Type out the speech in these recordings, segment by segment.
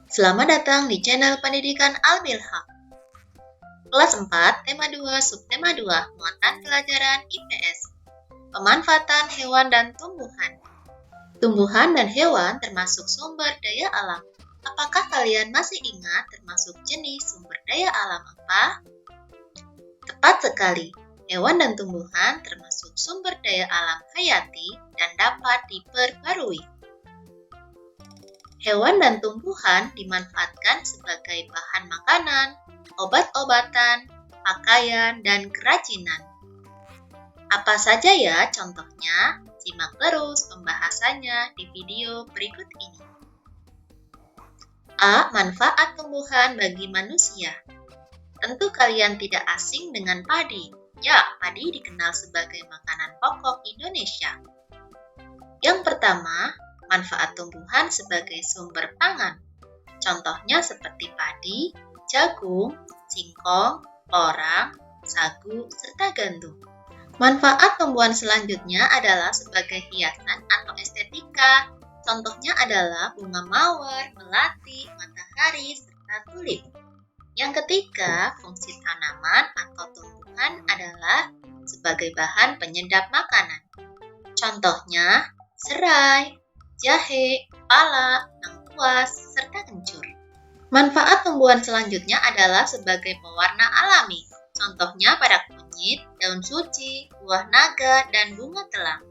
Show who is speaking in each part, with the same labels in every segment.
Speaker 1: Selamat datang di channel Pendidikan Al-Milhaq. Kelas 4, tema 2, subtema 2, muatan pelajaran IPS. Pemanfaatan hewan dan tumbuhan. Tumbuhan dan hewan termasuk sumber daya alam. Apakah kalian masih ingat termasuk jenis sumber daya alam apa? Tepat sekali. Hewan dan tumbuhan termasuk sumber daya alam hayati dan dapat diperbarui. Hewan dan tumbuhan dimanfaatkan sebagai bahan makanan, obat-obatan, pakaian, dan kerajinan. Apa saja ya contohnya? Simak terus pembahasannya di video berikut ini. A. Manfaat tumbuhan bagi manusia. Tentu kalian tidak asing dengan padi. Ya, padi dikenal sebagai makanan pokok Indonesia. Yang pertama, manfaat tumbuhan sebagai sumber pangan. Contohnya seperti padi, jagung, singkong, porang, sagu, serta gandum. Manfaat tumbuhan selanjutnya adalah sebagai hiasan atau estetika. Contohnya adalah bunga mawar, melati, matahari, serta tulip. Yang ketiga, fungsi tanaman atau tumbuhan adalah sebagai bahan penyedap makanan. Contohnya, serai, jahe, pala, lengkuas, serta kencur. Manfaat tumbuhan selanjutnya adalah sebagai pewarna alami. Contohnya pada kunyit, daun suci, buah naga, dan bunga telang.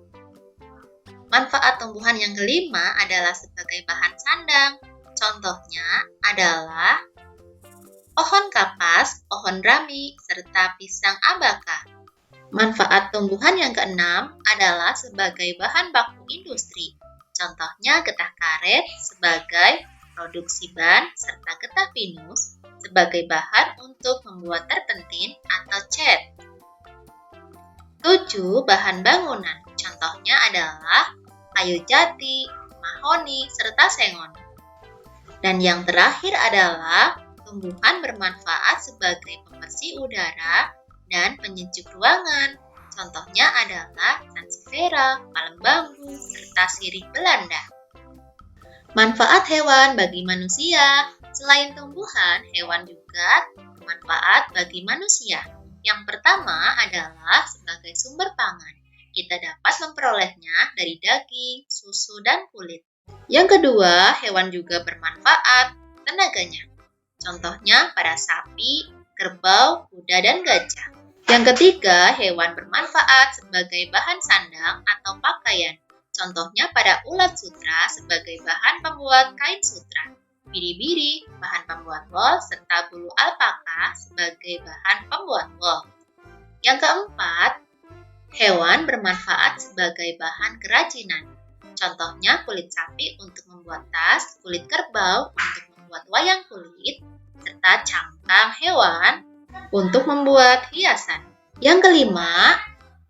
Speaker 1: Manfaat tumbuhan yang kelima adalah sebagai bahan sandang. Contohnya adalah pohon kapas, pohon rami, serta pisang abaka. Manfaat tumbuhan yang keenam adalah sebagai bahan baku industri. Contohnya getah karet sebagai produksi ban, serta getah pinus sebagai bahan untuk membuat terpentin atau cat. 7. Bahan bangunan. Contohnya adalah kayu jati, mahoni, serta sengon. Dan yang terakhir adalah tumbuhan bermanfaat sebagai pembersih udara dan penyejuk ruangan. Contohnya adalah sansevieria, palem bambu, serta sirih Belanda. Manfaat hewan bagi manusia. Selain tumbuhan, hewan juga bermanfaat bagi manusia. Yang pertama adalah sebagai sumber pangan. Kita dapat memperolehnya dari daging, susu, dan kulit. Yang kedua, hewan juga bermanfaat tenaganya. Contohnya pada sapi, kerbau, kuda, dan gajah. Yang ketiga, hewan bermanfaat sebagai bahan sandang atau pakaian. Contohnya pada ulat sutra sebagai bahan pembuat kain sutra, biri-biri, bahan pembuat wol, serta bulu alpaka sebagai bahan pembuat wol. Yang keempat, hewan bermanfaat sebagai bahan kerajinan. Contohnya kulit sapi untuk membuat tas, kulit kerbau untuk membuat wayang kulit, serta cangkang hewan untuk membuat hiasan. Yang kelima,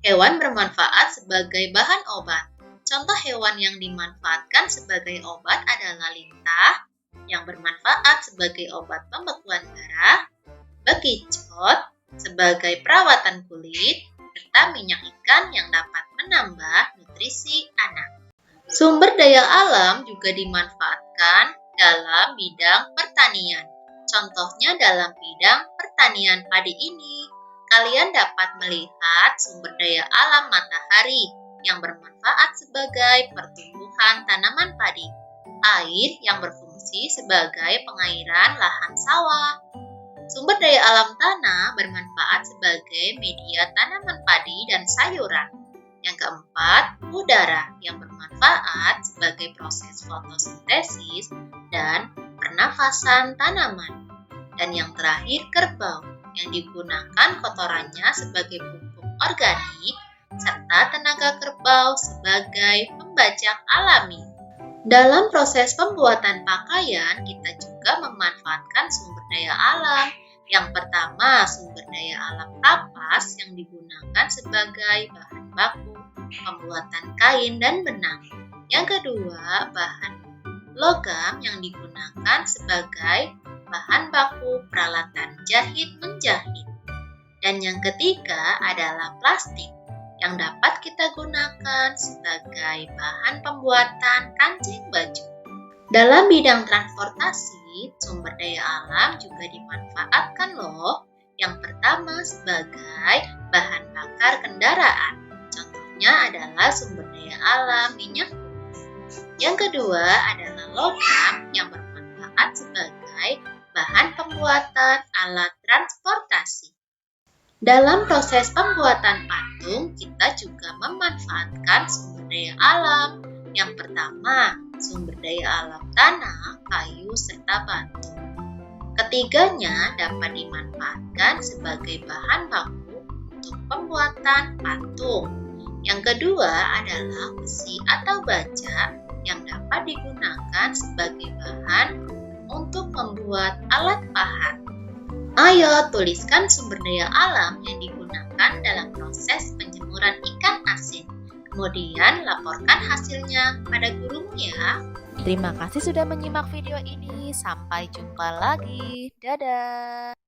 Speaker 1: hewan bermanfaat sebagai bahan obat. Contoh hewan yang dimanfaatkan sebagai obat adalah lintah yang bermanfaat sebagai obat pembekuan darah, bekicot sebagai perawatan kulit, serta minyak ikan yang dapat menambah nutrisi anak. Sumber daya alam juga dimanfaatkan dalam bidang pertanian. Contohnya dalam bidang pertanian padi ini, kalian dapat melihat sumber daya alam matahari yang bermanfaat sebagai pertumbuhan tanaman padi, air yang berfungsi sebagai pengairan lahan sawah. Sumber daya alam tanah bermanfaat sebagai media tanaman padi dan sayuran. Yang keempat, udara yang bermanfaat sebagai proses fotosintesis dan pernafasan tanaman. Dan yang terakhir, kerbau yang digunakan kotorannya sebagai pupuk organik serta tenaga kerbau sebagai pembajak alami. Dalam proses pembuatan pakaian, kita juga memanfaatkan sumber daya alam. Yang pertama, sumber daya alam kapas yang digunakan sebagai bahan baku pembuatan kain dan benang. Yang kedua, bahan logam yang digunakan sebagai bahan baku peralatan jahit menjahit. Dan yang ketiga adalah plastik yang dapat kita gunakan sebagai bahan pembuatan kancing baju. Dalam bidang transportasi, sumber daya alam juga dimanfaatkan loh. Yang pertama sebagai bahan bakar kendaraan. Contohnya adalah sumber daya alam minyak bumi. Yang kedua adalah logam yang bermanfaat sebagai bahan pembuatan alat transportasi. Dalam proses pembuatan patung, kita juga memanfaatkan sumber daya alam. Yang pertama, sumber daya alam tanah, kayu, serta batu. Ketiganya dapat dimanfaatkan sebagai bahan baku untuk pembuatan patung. Yang kedua adalah besi atau baja yang dapat digunakan sebagai bahan untuk membuat alat pahat. Ayo tuliskan sumber daya alam yang digunakan dalam proses penjemuran ikan asin. Kemudian laporkan hasilnya pada gurumu ya.
Speaker 2: Terima kasih sudah menyimak video ini. Sampai jumpa lagi. Dadah.